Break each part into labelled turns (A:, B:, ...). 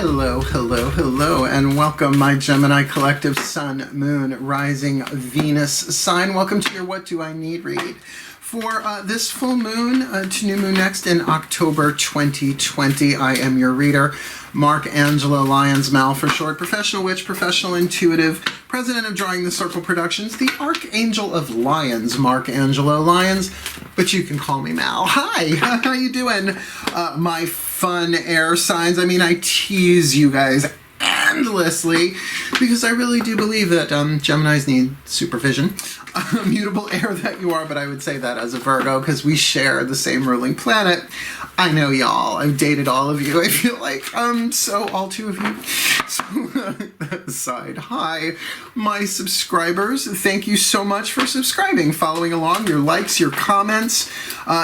A: Hello, hello, hello, and welcome, my Gemini collective Sun, Moon, Rising, Venus sign. Welcome to your What Do I Need read for this full moon to new moon next in October 2020. I am your reader, Mark Angelo, Lyons, Mal for short, professional witch, professional intuitive, president of Drawing the Circle Productions, the Archangel of Lyons, Mark Angelo Lyons, but you can call me Mal. Hi, how you doing, my fun air signs? I mean, I tease you guys endlessly because I really do believe that Geminis need supervision. Mutable air that you are, but I would say that as a Virgo because we share the same ruling planet. I know y'all. I've dated all of you. I feel like so all two of you. So that aside, hi, my subscribers. Thank you so much for subscribing, following along. Your likes, your comments,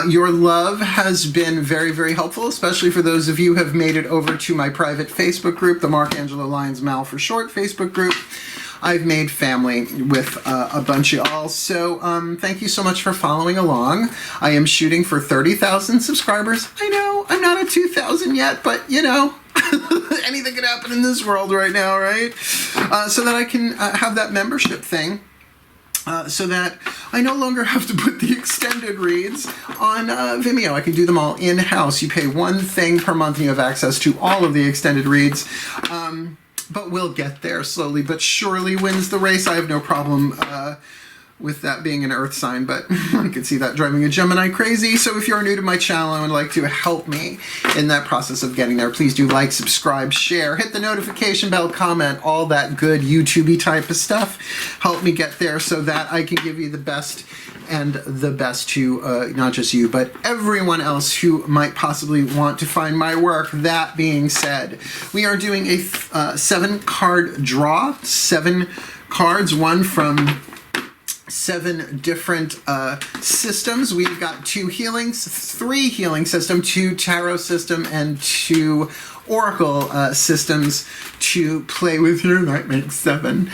A: your love has been very, very helpful, especially for those of you who have made it over to my private Facebook group, the Mark Angelo Lyons Mal for short Facebook group. I've made family with a bunch of y'all, so thank you so much for following along. I am shooting for 30,000 subscribers. I know, I'm not at 2,000 yet, but you know, anything can happen in this world right now, right? So that I can have that membership thing. So that I no longer have to put the extended reads on Vimeo. I can do them all in-house. You pay one thing per month and you have access to all of the extended reads. But we'll get there slowly but surely. Wins the race. I have no problem with that being an earth sign, but I could see that driving a Gemini crazy. So if you're new to my channel and would like to help me in that process of getting there, please do like, subscribe, share, hit the notification bell, comment, all that good YouTube-y type of stuff. Help me get there so that I can give you the best and the best to not just you, but everyone else who might possibly want to find my work. That being said, we are doing a 7-card draw, 7 cards, one from 7 different systems. We've got 2 healings, 3 healing system, 2 tarot system, and 2 oracle systems to play with here. That makes 7.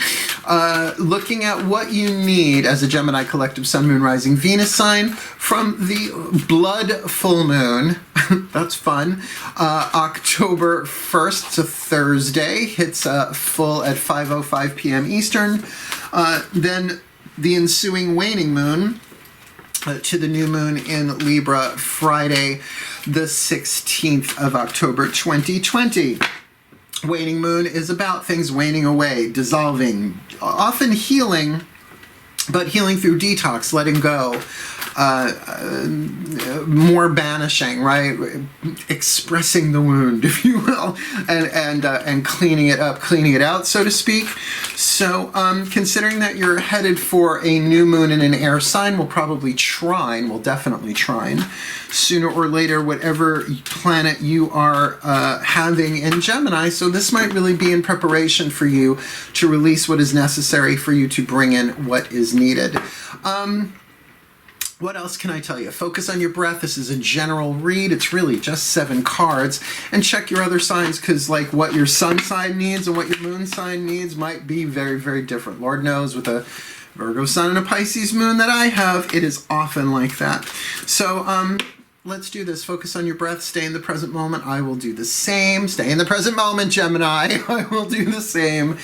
A: Looking at what you need as a Gemini collective Sun, Moon, Rising, Venus sign from the blood full moon. That's fun. October 1st to Thursday hits full at 5:05 p.m. Eastern. Then the ensuing waning moon to the new moon in Libra, Friday, the 16th of October, 2020. Waning moon is about things waning away, dissolving, often healing, but healing through detox, letting go, more banishing, right? Expressing the wound, if you will, and cleaning it up, cleaning it out, so to speak. So considering that you're headed for a new moon in an air sign, we'll probably trine, we'll definitely trine, sooner or later, whatever planet you are having in Gemini. So this might really be in preparation for you to release what is necessary for you to bring in what is needed. What else can I tell you? Focus on your breath. This is a general read. It's really just 7 cards. And check your other signs, because like what your sun sign needs and what your moon sign needs might be very, very different. Lord knows with a Virgo sun and a Pisces moon that I have, it is often like that. So let's do this. Focus on your breath. Stay in the present moment. I will do the same. Stay in the present moment, Gemini. I will do the same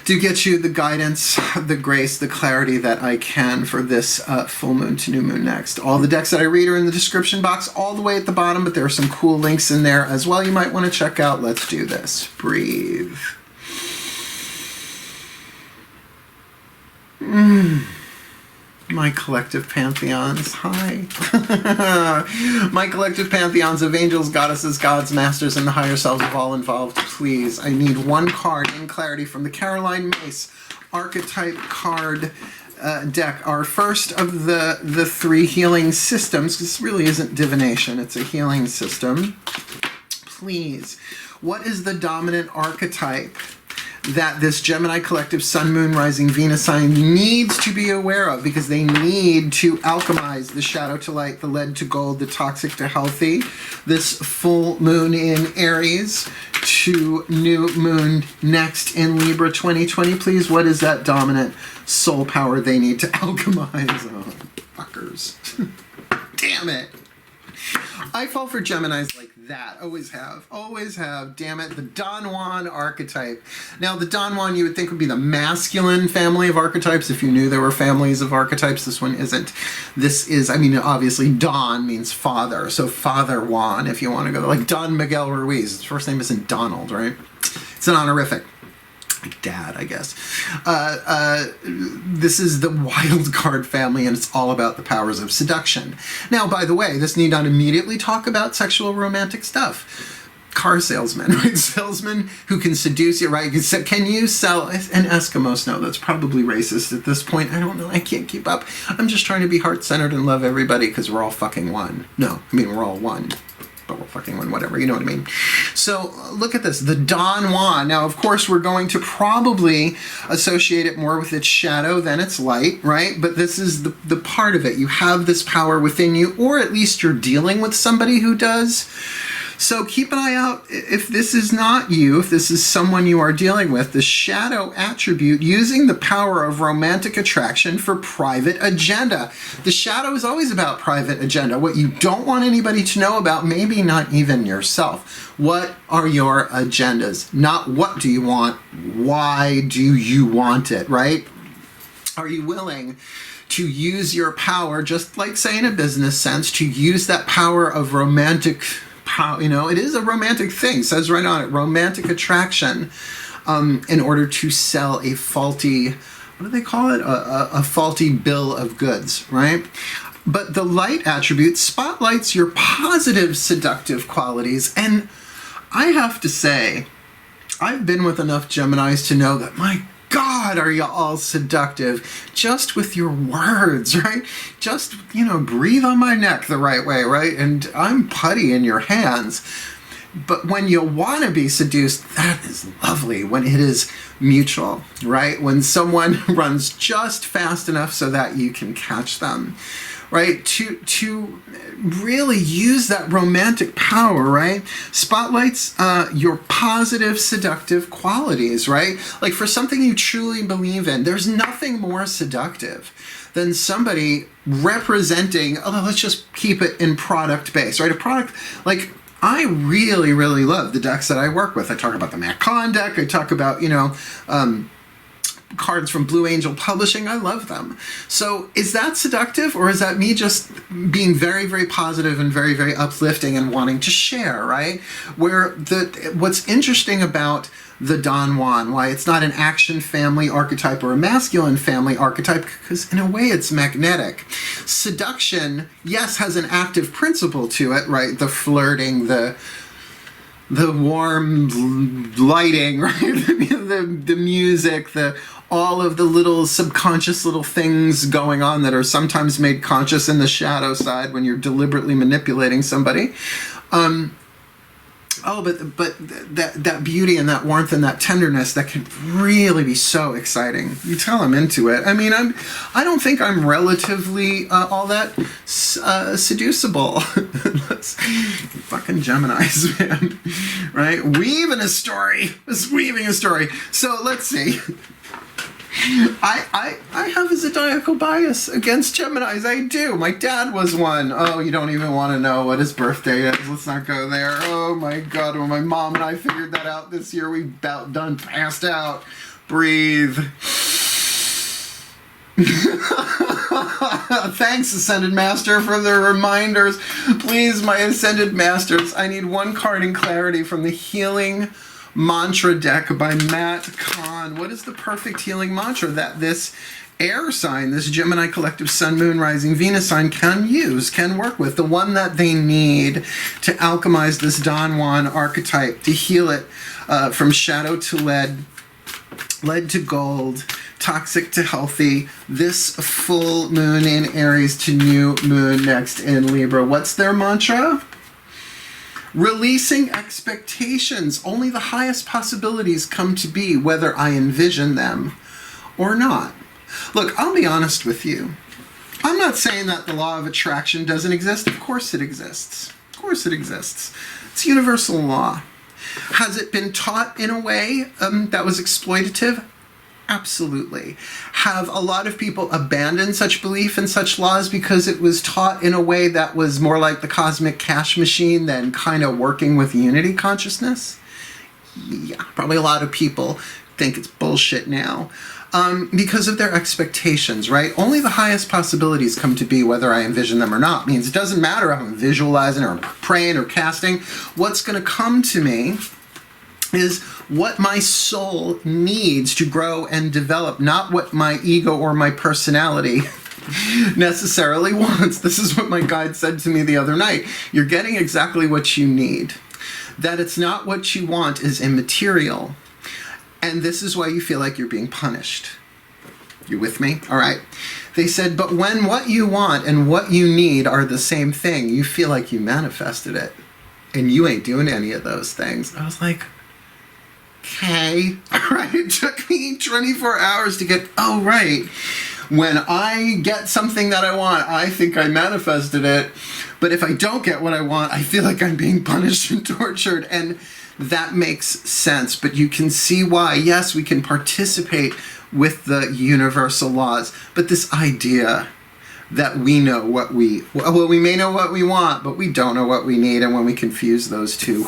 A: to get you the guidance, the grace, the clarity that I can for this full moon to new moon next. All the decks that I read are in the description box all the way at the bottom, but there are some cool links in there as well you might want to check out. Let's do this. Breathe. My collective pantheons, hi. My collective pantheons of angels, goddesses, gods, masters, and the higher selves of all involved, please. I need 1 card in clarity from the Caroline Mace archetype card deck. Our first of the 3 healing systems. This really isn't divination, it's a healing system. Please, what is the dominant archetype that this Gemini collective Sun, Moon, Rising, Venus sign needs to be aware of, because they need to alchemize the shadow to light, the lead to gold, the toxic to healthy. This full moon in Aries to new moon next in Libra 2020. Please, what is that dominant soul power they need to alchemize? Oh, fuckers. Damn it. I fall for Geminis like that. Always have. Always have. Damn it. The Don Juan archetype. Now, the Don Juan you would think would be the masculine family of archetypes if you knew there were families of archetypes. This one isn't. This is, I mean, obviously Don means father. So Father Juan, if you want to go there. Like Don Miguel Ruiz. His first name isn't Donald, right? It's an honorific. Like dad, I guess. This is the wild card family, and it's all about the powers of seduction. Now, by the way, this need not immediately talk about sexual romantic stuff. Car salesmen, right? Salesmen who can seduce you, right? Can you sell an Eskimo snow? That's probably racist at this point. I don't know. I can't keep up. I'm just trying to be heart-centered and love everybody because we're all fucking one. No, I mean, we're all one. But we're fucking one, whatever, you know what I mean? So look at this, the Don Juan. Now, of course, we're going to probably associate it more with its shadow than its light, right? But this is the part of it. You have this power within you, or at least you're dealing with somebody who does. So keep an eye out if this is not you, if this is someone you are dealing with, the shadow attribute using the power of romantic attraction for private agenda. The shadow is always about private agenda, what you don't want anybody to know about, maybe not even yourself. What are your agendas? Not what do you want, why do you want it, right? Are you willing to use your power, just like say in a business sense, to use that power of romantic you know, it is a romantic thing, says right on it, romantic attraction, in order to sell a faulty, what do they call it? A faulty bill of goods, right? But the light attribute spotlights your positive seductive qualities. And I have to say, I've been with enough Geminis to know that, my God, are you all seductive just with your words, right? Just, you know, breathe on my neck the right way, right? And I'm putty in your hands. But when you want to be seduced, that is lovely when it is mutual, right? When someone runs just fast enough so that you can catch them, right? To really use that romantic power, right? Spotlights your positive seductive qualities, right? Like for something you truly believe in, there's nothing more seductive than somebody representing, oh, let's just keep it in product base, right? A product, like I really, really love the decks that I work with. I talk about the Matt Kahn deck. I talk about, you know, cards from Blue Angel Publishing. I love them. So is that seductive, or is that me just being very, very positive and very, very uplifting and wanting to share, right? Where what's interesting about the Don Juan, why it's not an action family archetype or a masculine family archetype, because in a way it's magnetic. Seduction, yes, has an active principle to it, right? The flirting, the warm lighting, right? the music, all of the little subconscious little things going on that are sometimes made conscious in the shadow side when you're deliberately manipulating somebody. But that beauty and that warmth and that tenderness that can really be so exciting. You tell I'm into it. I mean, I don't think I'm relatively all that seducible. Fucking Geminis, man. Right? Weaving a story. It's weaving a story. So let's see. I have a zodiacal bias against Geminis. I do. My dad was one. Oh, you don't even want to know what his birthday is. Let's not go there. Oh my God. When my mom and I figured that out this year, we about done passed out. Breathe. Thanks, Ascended Master, for the reminders. Please, my Ascended Masters, I need one card in clarity from the Healing Mantra deck by Matt Kahn. What is the perfect healing mantra that this air sign, this Gemini collective Sun, Moon, Rising, Venus sign can use, can work with? The one that they need to alchemize this Don Juan archetype, to heal it from shadow to lead, lead to gold, toxic to healthy, this full moon in Aries to new moon next in Libra. What's their mantra? Releasing expectations. Only the highest possibilities come to be, whether I envision them or not. Look, I'll be honest with you. I'm not saying that the law of attraction doesn't exist. Of course it exists. Of course it exists. It's universal law. Has it been taught in a way that was exploitative? Absolutely. Have a lot of people abandoned such belief in such laws because it was taught in a way that was more like the cosmic cash machine than kind of working with unity consciousness? Yeah, probably a lot of people think it's bullshit now. Because of their expectations, right? Only the highest possibilities come to be, whether I envision them or not. Means it doesn't matter if I'm visualizing or praying or casting. What's going to come to me is what my soul needs to grow and develop, not what my ego or my personality necessarily wants. This is what my guide said to me the other night. You're getting exactly what you need. That it's not what you want is immaterial. And this is why you feel like you're being punished. You with me? All right. They said, but when what you want and what you need are the same thing, you feel like you manifested it. And you ain't doing any of those things. I was like, okay. All right. It took me 24 hours to get, oh, right. When I get something that I want, I think I manifested it. But if I don't get what I want, I feel like I'm being punished and tortured. And that makes sense. But you can see why, yes, we can participate with the universal laws. But this idea that we know what we may know what we want, but we don't know what we need. And when we confuse those two,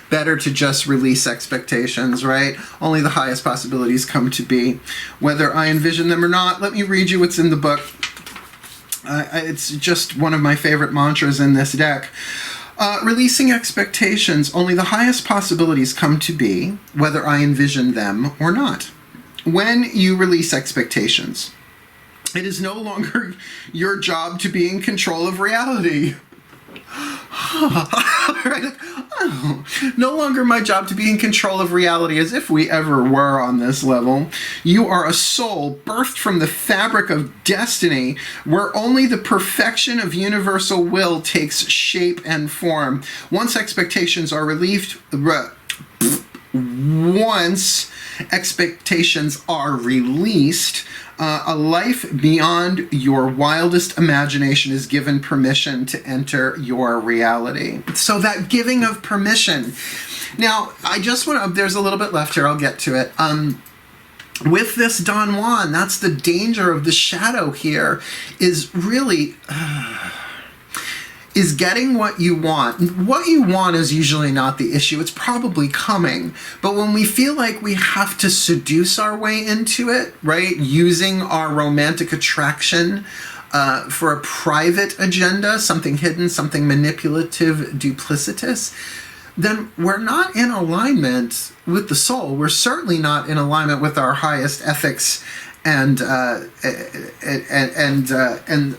A: better to just release expectations, right? Only the highest possibilities come to be, whether I envision them or not. Let me read you what's in the book. It's just one of my favorite mantras in this deck. Releasing expectations, only the highest possibilities come to be, whether I envision them or not. When you release expectations, it is no longer your job to be in control of reality. Right? No longer my job to be in control of reality, as if we ever were on this level. You are a soul birthed from the fabric of destiny, where only the perfection of universal will takes shape and form. Once expectations are released, a life beyond your wildest imagination is given permission to enter your reality. So that giving of permission. Now, I just want to, there's a little bit left here, I'll get to it. With this Don Juan, that's the danger of the shadow here, is really... is getting what you want. What you want is usually not the issue. It's probably coming. But when we feel like we have to seduce our way into it, right, using our romantic attraction for a private agenda, something hidden, something manipulative, duplicitous, then we're not in alignment with the soul. We're certainly not in alignment with our highest ethics and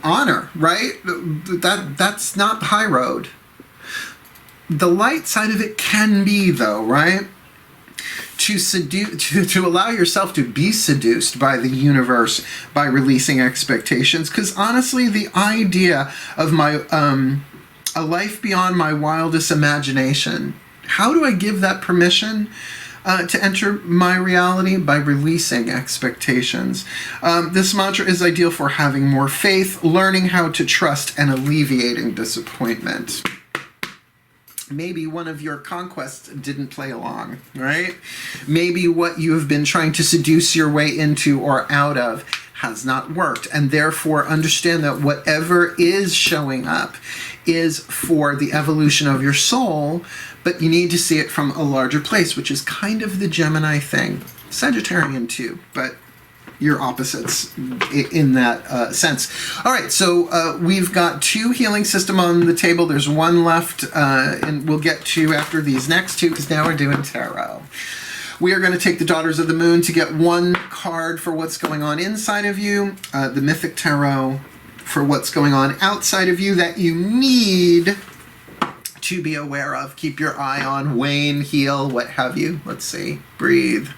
A: honor, right? That's not the high road. The light side of it can be, though, right? To allow yourself to be seduced by the universe by releasing expectations. Because honestly, the idea of a life beyond my wildest imagination, how do I give that permission? To enter my reality by releasing expectations. This mantra is ideal for having more faith, learning how to trust, and alleviating disappointment. Maybe one of your conquests didn't play along, right? Maybe what you have been trying to seduce your way into or out of has not worked, and therefore understand that whatever is showing up is for the evolution of your soul, but you need to see it from a larger place, which is kind of the Gemini thing. Sagittarian too, but you're opposites in that sense. All right, so we've got 2 healing system on the table. There's 1 left, and we'll get to after these next 2, because now we're doing tarot. We are going to take the Daughters of the Moon to get 1 card for what's going on inside of you, the Mythic Tarot for what's going on outside of you that you need to be aware of. Keep your eye on, wane, heal, what have you. Let's see. Breathe.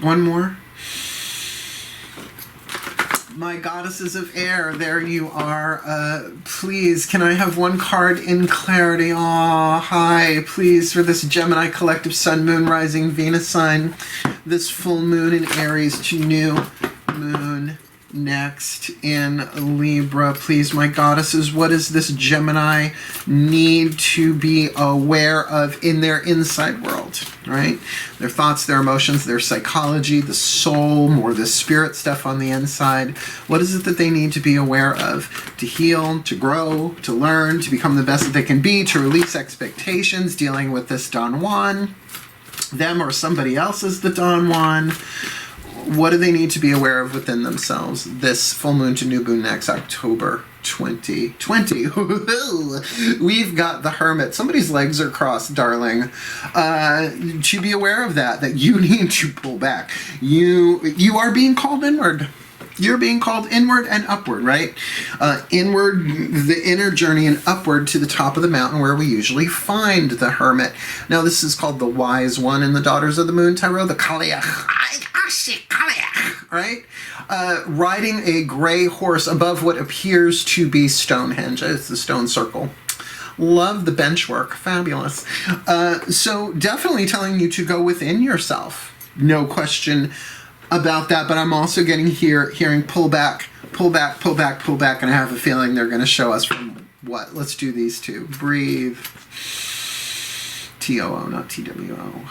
A: One more. My goddesses of air, there you are. Please, can I have 1 card in clarity? Aw, hi, please, for this Gemini collective Sun, Moon, Rising, Venus sign. This full moon in Aries to new moon next in Libra. Please, my goddesses, what does this Gemini need to be aware of in their inside world, right? Their thoughts, their emotions, their psychology, the soul, more the spirit stuff on the inside. What is it that they need to be aware of to heal, to grow, to learn, to become the best that they can be, to release expectations, dealing with this Don Juan, them or somebody else is the Don Juan? What do they need to be aware of within themselves this full moon to new moon next October 2020? We've got the Hermit. Somebody's legs are crossed, darling. To be aware of that you need to pull back. You are being called inward. You're being called inward and upward, right? Inward, the inner journey, and upward to the top of the mountain where we usually find the Hermit. Now, this is called the Wise One in the Daughters of the Moon Tarot, the Kaliach, right? Riding a gray horse above what appears to be Stonehenge. It's the stone circle. Love the bench work. Fabulous. So definitely telling you to go within yourself. No question about that, but I'm also getting hearing pull back, pull back, pull back, pull back, and I have a feeling they're going to show us from what? Let's do these two. Breathe. T-O-O, not T-W-O.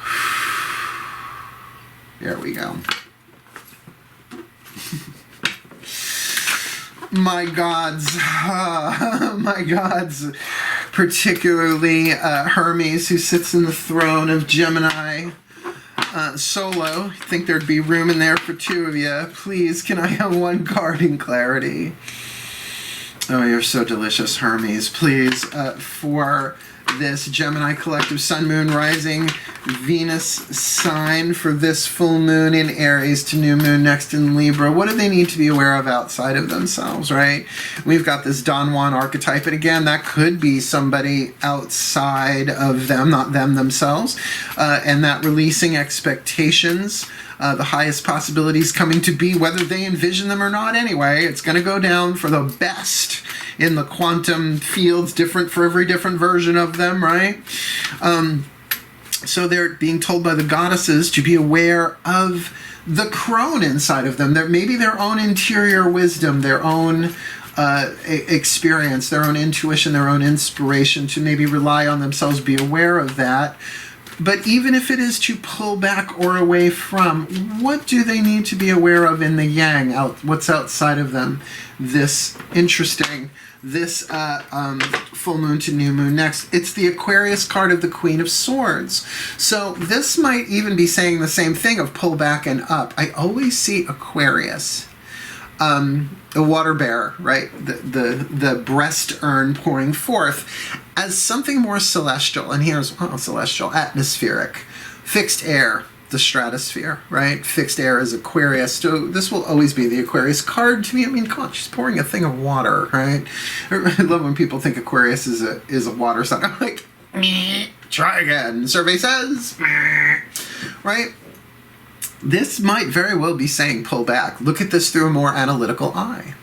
A: There we go. My gods, my gods, particularly Hermes, who sits in the throne of Gemini. Solo, I think there'd be room in there for two of you. Please, can I have one card in clarity? Oh, you're so delicious, Hermes. Please, for this Gemini collective Sun, Moon, Rising, Venus sign for this full moon in Aries to new moon next in Libra. What do they need to be aware of outside of themselves, right? We've got this Don Juan archetype, and again, that could be somebody outside of them, not them themselves, and that releasing expectations, the highest possibilities coming to be, whether they envision them or not anyway. It's going to go down for the best in the quantum fields, different for every different version of them, right? So they're being told by the goddesses to be aware of the crone inside of them. Maybe their own interior wisdom, their own experience, their own intuition, their own inspiration, to maybe rely on themselves, be aware of that. But even if it is to pull back or away from, what do they need to be aware of in the yang? What's outside of them? This interesting, this full moon to new moon next. It's the Aquarius card of the Queen of Swords. So this might even be saying the same thing of pull back and up. I always see Aquarius, a water bearer, right? The breast urn pouring forth as something more celestial. And here's, celestial, atmospheric, fixed air, the stratosphere, right? Fixed air is Aquarius. So this will always be the Aquarius card to me. I mean, come on, she's pouring a thing of water, right? I love when people think Aquarius is a water sign. I'm like, try again. Survey says, right? This might very well be saying pull back. Look at this through a more analytical eye.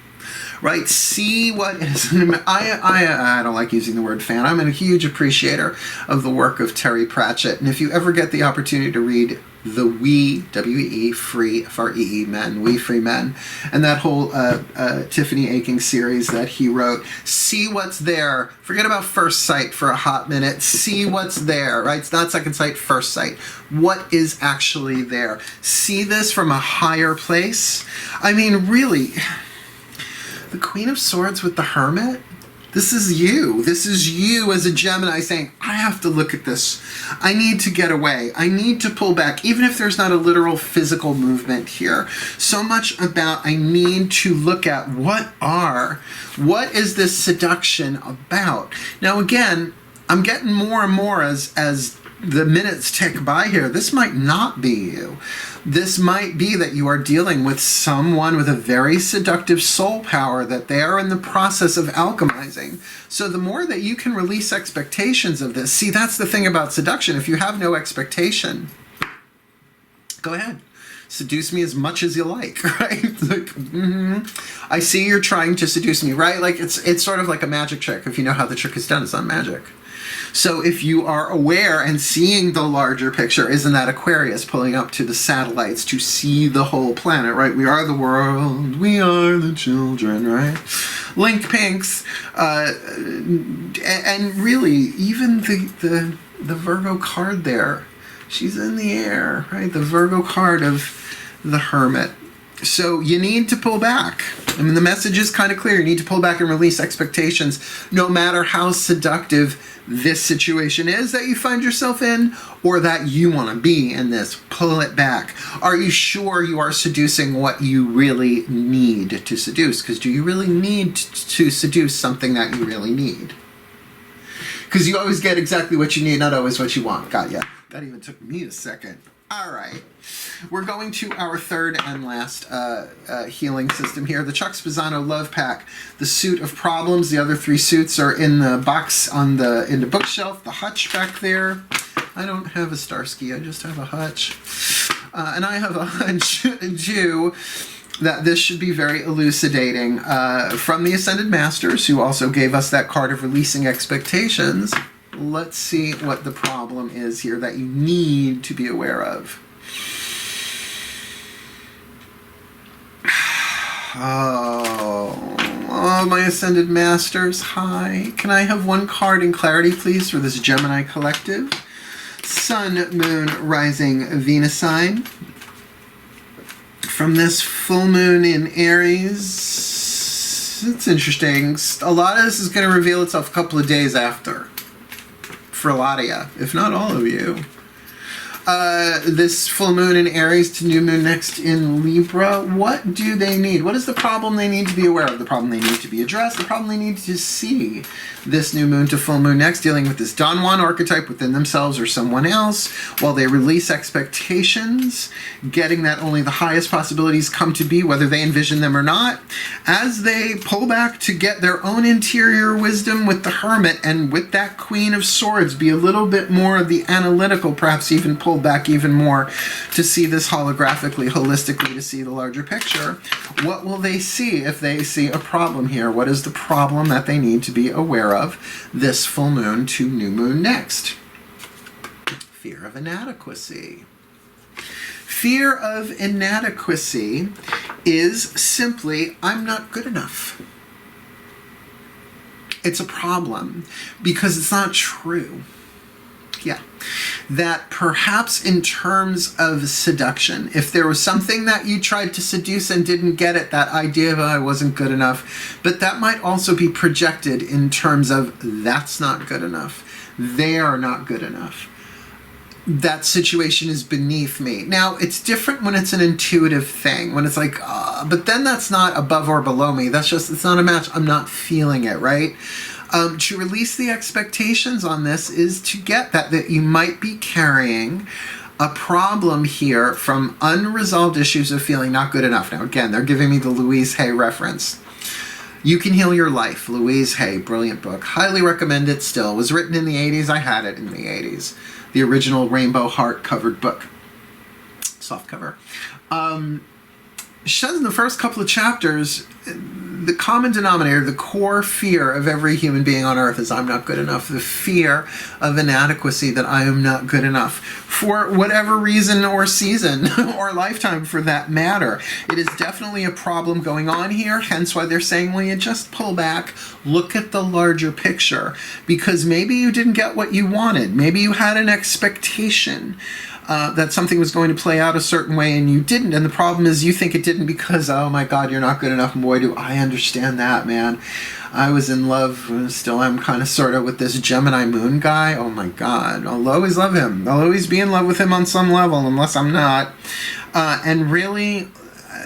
A: Right? See what is... I don't like using the word fan. I'm a huge appreciator of the work of Terry Pratchett. And if you ever get the opportunity to read the We, W-E, Free, F-R-E-E, Men, We Free Men, and that whole Tiffany Aching series that he wrote, see what's there. Forget about first sight for a hot minute. See what's there, right? It's not second sight, first sight. What is actually there? See this from a higher place? I mean, really... The Queen of Swords with the Hermit? This is you. This is you as a Gemini saying, I have to look at this. I need to get away. I need to pull back, even if there's not a literal physical movement here. So much about I need to look at what is this seduction about? Now again, I'm getting more and more as the minutes tick by here. This might not be you. This might be that you are dealing with someone with a very seductive soul power that they are in the process of alchemizing. So the more that you can release expectations of this, see, that's the thing about seduction. If you have no expectation, go ahead. Seduce me as much as you like, right? Like, I see you're trying to seduce me, right? Like it's sort of like a magic trick. If you know how the trick is done, it's not magic. So if you are aware and seeing the larger picture, isn't that Aquarius pulling up to the satellites to see the whole planet, right? We are the world, we are the children, right? Link Pinks, and really, even the Virgo card there, she's in the air, right? The Virgo card of the Hermit. So you need to pull back. I mean, the message is kind of clear. You need to pull back and release expectations, no matter how seductive this situation is that you find yourself in, or that you want to be in this. Pull it back. Are you sure you are seducing what you really need to seduce? Because do you really need to seduce something that you really need? Because you always get exactly what you need, not always what you want. Got ya. That even took me a second. All right. We're going to our third and last healing system here. The Chuck Spezzano Love Pack. The Suit of Problems. The other three suits are in the box in the bookshelf. The hutch back there. I don't have a Starsky. I just have a hutch. And I have a hunch, too, that this should be very elucidating. From the Ascended Masters, who also gave us that card of releasing expectations. Let's see what the problem is here that you need to be aware of. Oh, my Ascended Masters, hi. Can I have one card in clarity, please, for this Gemini collective? Sun, Moon, Rising, Venus sign. From this full moon in Aries, it's interesting. A lot of this is going to reveal itself a couple of days after. For a lot of you, if not all of you. This full moon in Aries to new moon next in Libra, what do they need? What is the problem they need to be aware of? The problem they need to be addressed? The problem they need to see this new moon to full moon next, dealing with this Don Juan archetype within themselves or someone else, while they release expectations, getting that only the highest possibilities come to be, whether they envision them or not, as they pull back to get their own interior wisdom with the Hermit, and with that Queen of Swords, be a little bit more of the analytical, perhaps even pull back even more to see this holographically, holistically, to see the larger picture. What will they see if they see a problem here? What is the problem that they need to be aware of this full moon to new moon next? Fear of inadequacy. Fear of inadequacy is simply, I'm not good enough. It's a problem because it's not true. Yeah. That perhaps in terms of seduction, if there was something that you tried to seduce and didn't get it, that idea of I wasn't good enough, but that might also be projected in terms of that's not good enough. They are not good enough. That situation is beneath me. Now, it's different when it's an intuitive thing, when it's like, but then that's not above or below me. That's just, it's not a match. I'm not feeling it, right? To release the expectations on this is to get that you might be carrying a problem here from unresolved issues of feeling not good enough. Now, again, they're giving me the Louise Hay reference. You Can Heal Your Life, Louise Hay, brilliant book. Highly recommend it still. It was written in the 80s. I had it in the 80s. The original rainbow heart covered book. Soft cover. She says in the first couple of chapters, the common denominator, the core fear of every human being on earth is I'm not good enough. The fear of inadequacy, that I am not good enough for whatever reason or season or lifetime for that matter. It is definitely a problem going on here, hence why they're saying, well, you just pull back, look at the larger picture, because maybe you didn't get what you wanted. Maybe you had an expectation that something was going to play out a certain way and you didn't. And the problem is you think it didn't because, oh my God, you're not good enough. And boy, do I understand that, man. I was in love, still am kind of sort of, with this Gemini moon guy. Oh my God, I'll always love him. I'll always be in love with him on some level, unless I'm not. And really,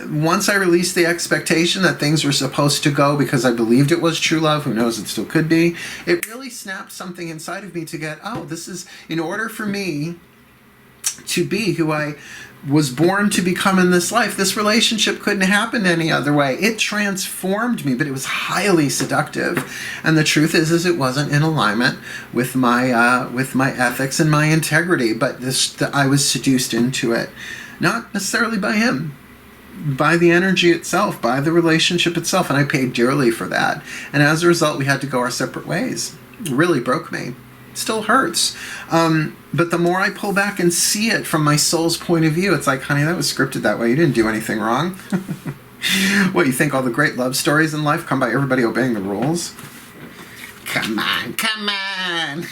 A: once I released the expectation that things were supposed to go because I believed it was true love, who knows, it still could be, it really snapped something inside of me to get, oh, this is, in order for me to be who I was born to become in this life, this relationship couldn't happen any other way. It transformed me, but it was highly seductive. And the truth is it wasn't in alignment with my ethics and my integrity, but I was seduced into it. Not necessarily by him, by the energy itself, by the relationship itself, and I paid dearly for that. And as a result, we had to go our separate ways. It really broke me. still hurts. But the more I pull back and see it from my soul's point of view, it's like, honey, that was scripted that way. You didn't do anything wrong. What, you think all the great love stories in life come by everybody obeying the rules? Come on, come on.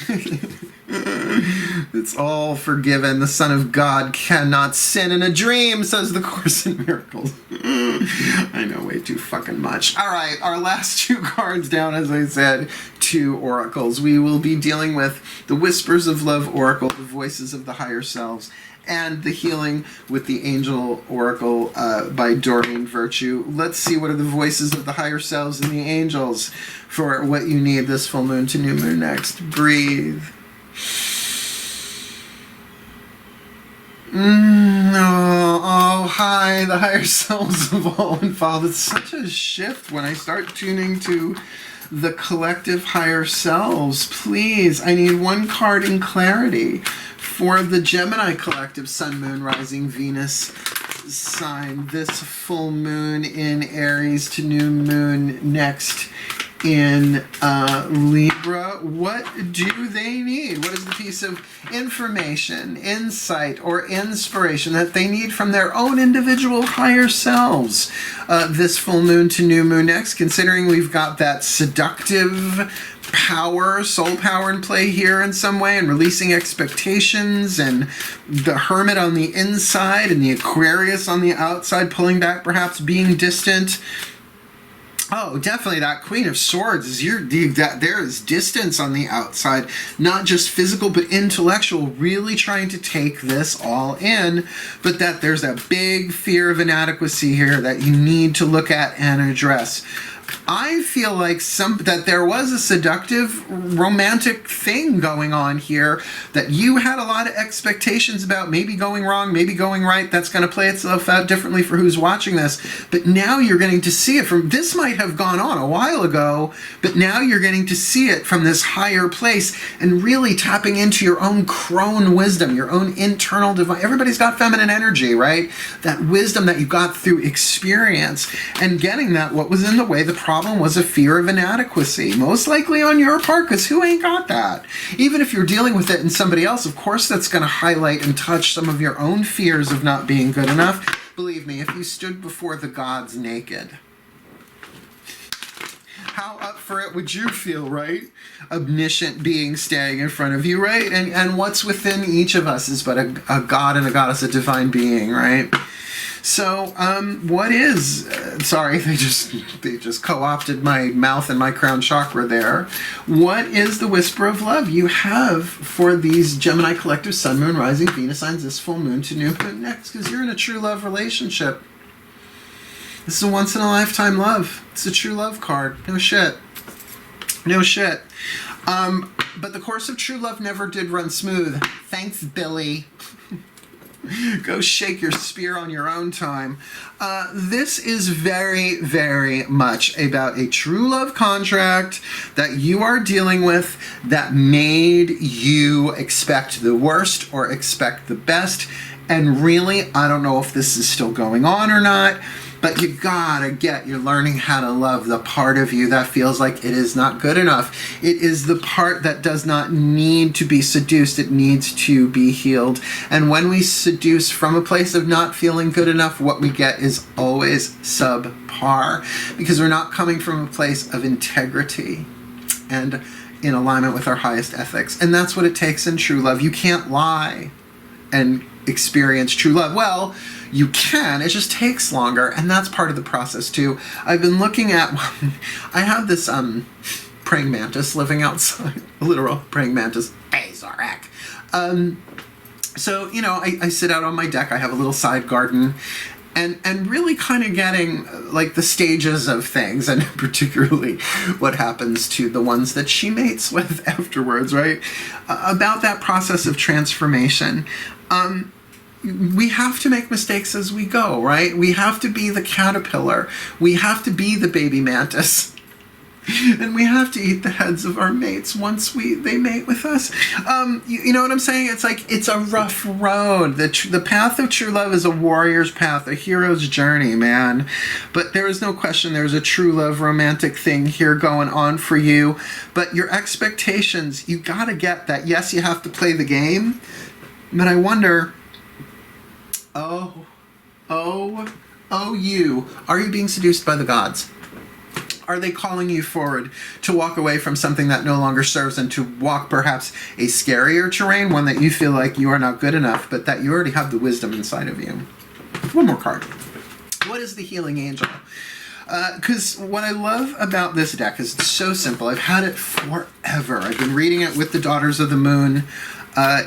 A: It's all forgiven. The Son of God cannot sin in a dream, says the Course in Miracles. I know way too fucking much. All right, our last 2 cards down, as I said, 2 oracles. We will be dealing with the Whispers of Love Oracle, the Voices of the Higher Selves, and the Healing with the Angel Oracle by Doreen Virtue. Let's see what are the voices of the higher selves and the angels for what you need this full moon to new moon next. Breathe. Hi, the higher selves of all involved. It's such a shift when I start tuning to the collective higher selves. Please, I need 1 card in clarity for the Gemini collective Sun, Moon, Rising, Venus sign. This full moon in Aries to new moon next in Libra. What do they need? What is the piece of information, insight, or inspiration that they need from their own individual higher selves this full moon to new moon next, considering we've got that seductive power, soul power in play here in some way, and releasing expectations, and the Hermit on the inside and the Aquarius on the outside, pulling back, perhaps being distant. Oh, definitely that Queen of Swords is there is distance on the outside, not just physical but intellectual, really trying to take this all in, but that there's a big fear of inadequacy here that you need to look at and address. I feel like that there was a seductive romantic thing going on here that you had a lot of expectations about, maybe going wrong, maybe going right. That's going to play itself out differently for who's watching this. But now you're getting to see it from, this might have gone on a while ago, but now you're getting to see it from this higher place and really tapping into your own crone wisdom, your own internal divine. Everybody's got feminine energy, right? That wisdom that you got through experience, and getting that what was in the way, the problem was a fear of inadequacy, most likely on your part, because who ain't got that? Even if you're dealing with it in somebody else, of course that's going to highlight and touch some of your own fears of not being good enough. Believe me, if you stood before the gods naked, how up for it would you feel, right? Omniscient being standing in front of you, right? And what's within each of us is but a god and a goddess, a divine being, right? So, what is, sorry, they just co-opted my mouth and my crown chakra there. What is the whisper of love you have for these Gemini collective Sun, Moon, Rising, Venus signs this full moon to new moon next? Because you're in a true love relationship. This is a once-in-a-lifetime love. It's a true love card. No shit. No shit. But the course of true love never did run smooth. Thanks, Billy. Go shake your spear on your own time. This is very, very much about a true love contract that you are dealing with that made you expect the worst or expect the best. And really, I don't know if this is still going on or not, but you gotta you're learning how to love the part of you that feels like it is not good enough. It is the part that does not need to be seduced. It needs to be healed. And when we seduce from a place of not feeling good enough, what we get is always subpar, because we're not coming from a place of integrity and in alignment with our highest ethics. And that's what it takes in true love. You can't lie and experience true love. Well, you can, it just takes longer, and that's part of the process too. I've been looking at, I have this praying mantis living outside, a literal praying mantis, Azarek. So, you know, I sit out on my deck, I have a little side garden, and really kind of getting like the stages of things, and particularly what happens to the ones that she mates with afterwards, right? About that process of transformation. We have to make mistakes as we go, right? We have to be the caterpillar. We have to be the baby mantis. And we have to eat the heads of our mates once they mate with us. You know what I'm saying? It's like, it's a rough road. The path of true love is a warrior's path, a hero's journey, man. But there is no question there's a true love romantic thing here going on for you. But your expectations, you gotta get that. Yes, you have to play the game. But I wonder, you, are you being seduced by the gods? Are they calling you forward to walk away from something that no longer serves and to walk perhaps a scarier terrain, one that you feel like you are not good enough, but that you already have the wisdom inside of you? One more card. What is the healing angel? Because what I love about this deck is it's so simple. I've had it forever. I've been reading it with the Daughters of the Moon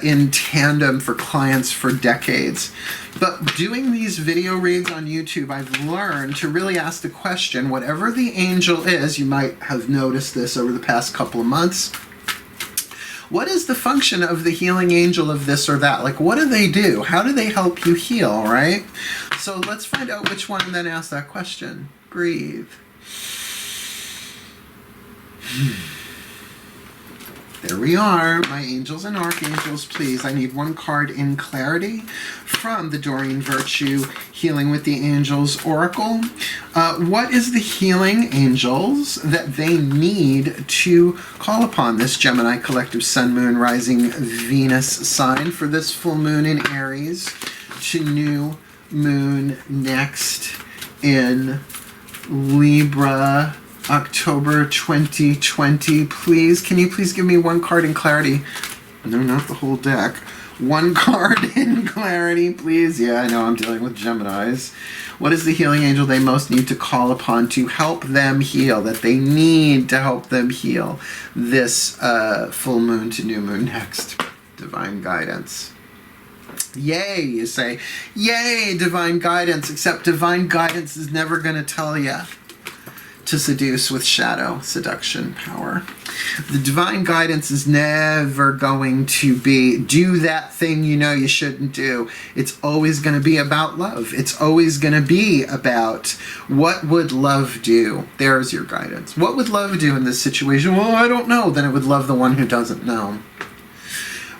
A: in tandem for clients for decades. But doing these video reads on YouTube, I've learned to really ask the question, whatever the angel is, you might have noticed this over the past couple of months, what is the function of the healing angel of this or that? Like, what do they do? How do they help you heal, right? So let's find out which one and then ask that question. Breathe. There we are, my angels and archangels, please. I need one card in clarity from the Doreen Virtue Healing with the Angels Oracle. What is the healing angels that they need to call upon this Gemini collective Sun, Moon, Rising, Venus sign for this full moon in Aries to new moon next in Libra, October 2020, please. Can you please give me one card in clarity? No, not the whole deck. One card in clarity, please. Yeah, I know I'm dealing with Geminis. What is the healing angel they most need to call upon to help them heal, that they need to help them heal this full moon to new moon next? Divine guidance. Yay, you say. Yay, divine guidance, except divine guidance is never going to tell you to seduce with shadow seduction power. The divine guidance is never going to be do that thing you know you shouldn't do. It's always going to be about love. It's always going to be about what would love do. There's your guidance. What would love do in this situation? Well, I don't know. Then it would love the one who doesn't know.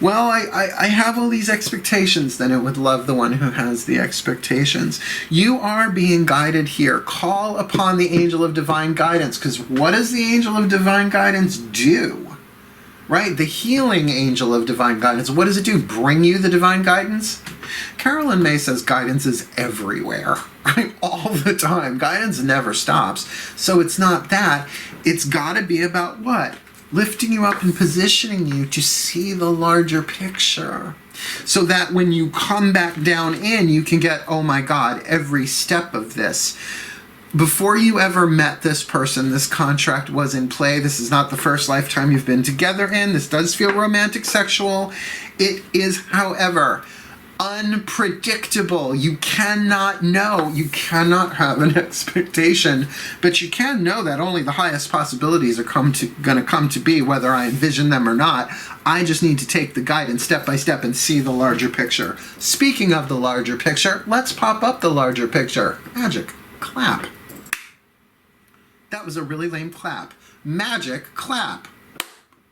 A: Well, I have all these expectations, then it would love the one who has the expectations. You are being guided here. Call upon the angel of divine guidance, because what does the angel of divine guidance do? Right? The healing angel of divine guidance. What does it do? Bring you the divine guidance? Carolyn May says guidance is everywhere, right? All the time. Guidance never stops. So it's not that. It's got to be about what? Lifting you up and positioning you to see the larger picture so that when you come back down in, you can get, oh my God, every step of this. Before you ever met this person, this contract was in play. This is not the first lifetime you've been together in. This does feel romantic, sexual. It is, however, unpredictable. You cannot know. You cannot have an expectation, but you can know that only the highest possibilities are going to come to be, whether I envision them or not. I just need to take the guidance step by step and see the larger picture. Speaking of the larger picture, let's pop up the larger picture. Magic. Clap. That was a really lame clap. Magic. Clap.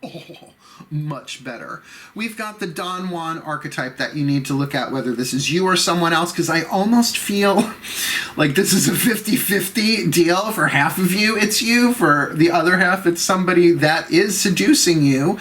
A: Oh, much better. We've got the Don Juan archetype that you need to look at, whether this is you or someone else, because I almost feel like this is a 50-50 deal. For half of you, it's you. For the other half, it's somebody that is seducing you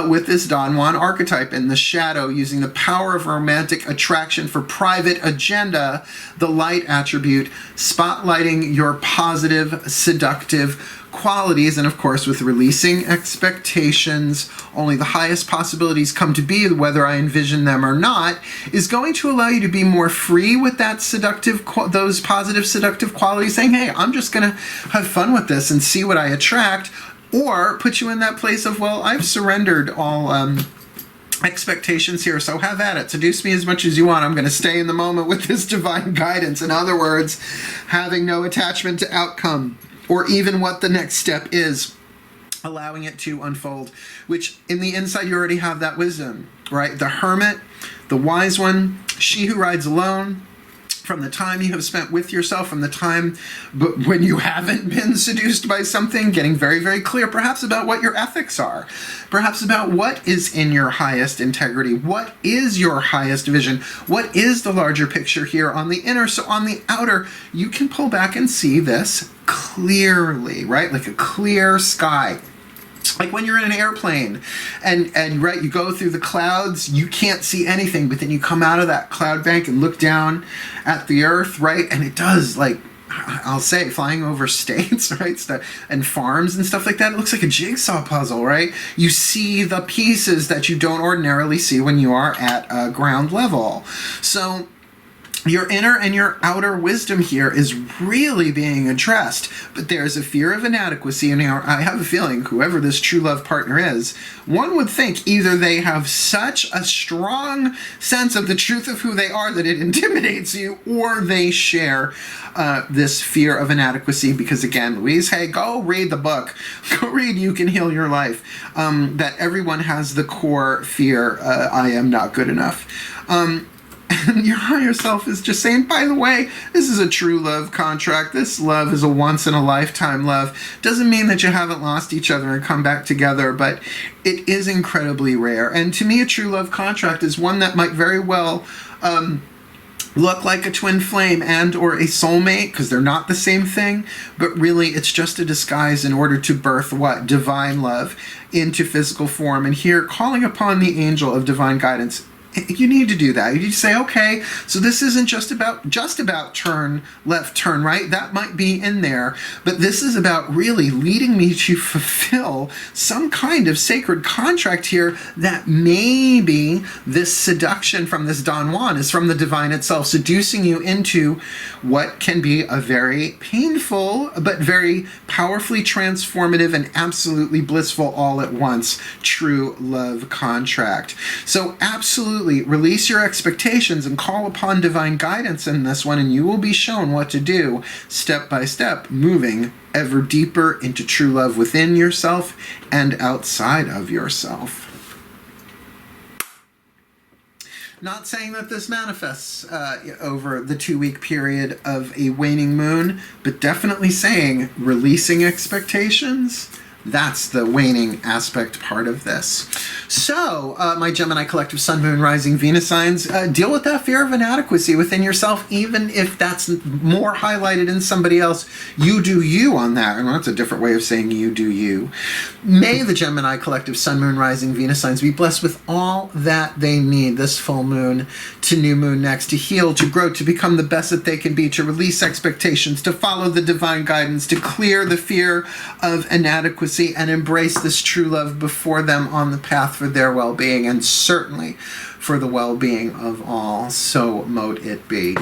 A: with this Don Juan archetype in the shadow, using the power of romantic attraction for private agenda, the light attribute, spotlighting your positive, seductive qualities, and of course with releasing expectations, only the highest possibilities come to be, whether I envision them or not, is going to allow you to be more free with that seductive, those positive seductive qualities, saying, hey, I'm just gonna have fun with this and see what I attract, or put you in that place of, well, I've surrendered all expectations here, so have at it. Seduce me as much as you want. I'm going to stay in the moment with this divine guidance. In other words, having no attachment to outcome or even what the next step is, allowing it to unfold, which in the inside you already have that wisdom, right? The hermit, the wise one, she who rides alone, from the time you have spent with yourself, from the time when you haven't been seduced by something, getting very, very clear perhaps about what your ethics are, perhaps about what is in your highest integrity, what is your highest vision, what is the larger picture here on the inner. So on the outer, you can pull back and see this clearly, right? Like a clear sky. Like when you're in an airplane and right, you go through the clouds, you can't see anything, but then you come out of that cloud bank and look down at the earth, right? And it does, like, I'll say, flying over states, right, and farms and stuff like that, it looks like a jigsaw puzzle, right? You see the pieces that you don't ordinarily see when you are at ground level. So your inner and your outer wisdom here is really being addressed, but there's a fear of inadequacy. And I have a feeling whoever this true love partner is, one would think either they have such a strong sense of the truth of who they are that it intimidates you, or they share this fear of inadequacy. Because again, Louise Hay, go read the book. Go read You Can Heal Your Life. That everyone has the core fear, I am not good enough. And your higher self is just saying, by the way, this is a true love contract. This love is a once-in-a-lifetime love. Doesn't mean that you haven't lost each other and come back together, but it is incredibly rare. And to me, a true love contract is one that might very well look like a twin flame and or a soulmate, because they're not the same thing, but really it's just a disguise in order to birth what? Divine love into physical form. And here, calling upon the angel of divine guidance, you need to do that. You need to say, okay, so this isn't just about turn left, turn right. That might be in there, but this is about really leading me to fulfill some kind of sacred contract here, that maybe this seduction from this Don Juan is from the divine itself, seducing you into what can be a very painful but very powerfully transformative and absolutely blissful all at once true love contract. So absolutely release your expectations and call upon divine guidance in this one, and you will be shown what to do step by step, moving ever deeper into true love within yourself and outside of yourself. Not saying that this manifests over the 2-week period of a waning moon, but definitely saying releasing expectations. That's the waning aspect part of this. So, my Gemini collective Sun, Moon, Rising, Venus signs, deal with that fear of inadequacy within yourself, even if that's more highlighted in somebody else. You do you on that. And that's a different way of saying you do you. May the Gemini collective Sun, Moon, Rising, Venus signs be blessed with all that they need this full moon to new moon next, to heal, to grow, to become the best that they can be, to release expectations, to follow the divine guidance, to clear the fear of inadequacy, and embrace this true love before them on the path for their well-being, and certainly for the well-being of all. So mote it be.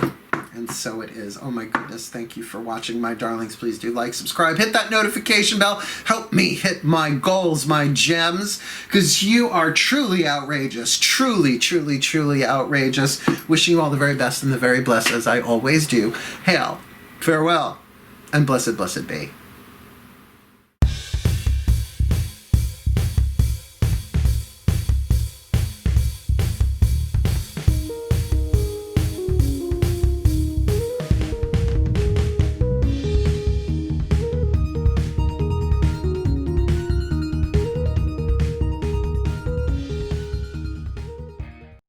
A: And so it is. Oh my goodness, thank you for watching, my darlings. Please do like, subscribe, hit that notification bell. Help me hit my goals, my gems, because you are truly outrageous. Truly, truly, truly outrageous. Wishing you all the very best and the very blessed, as I always do. Hail, farewell, and blessed, blessed be.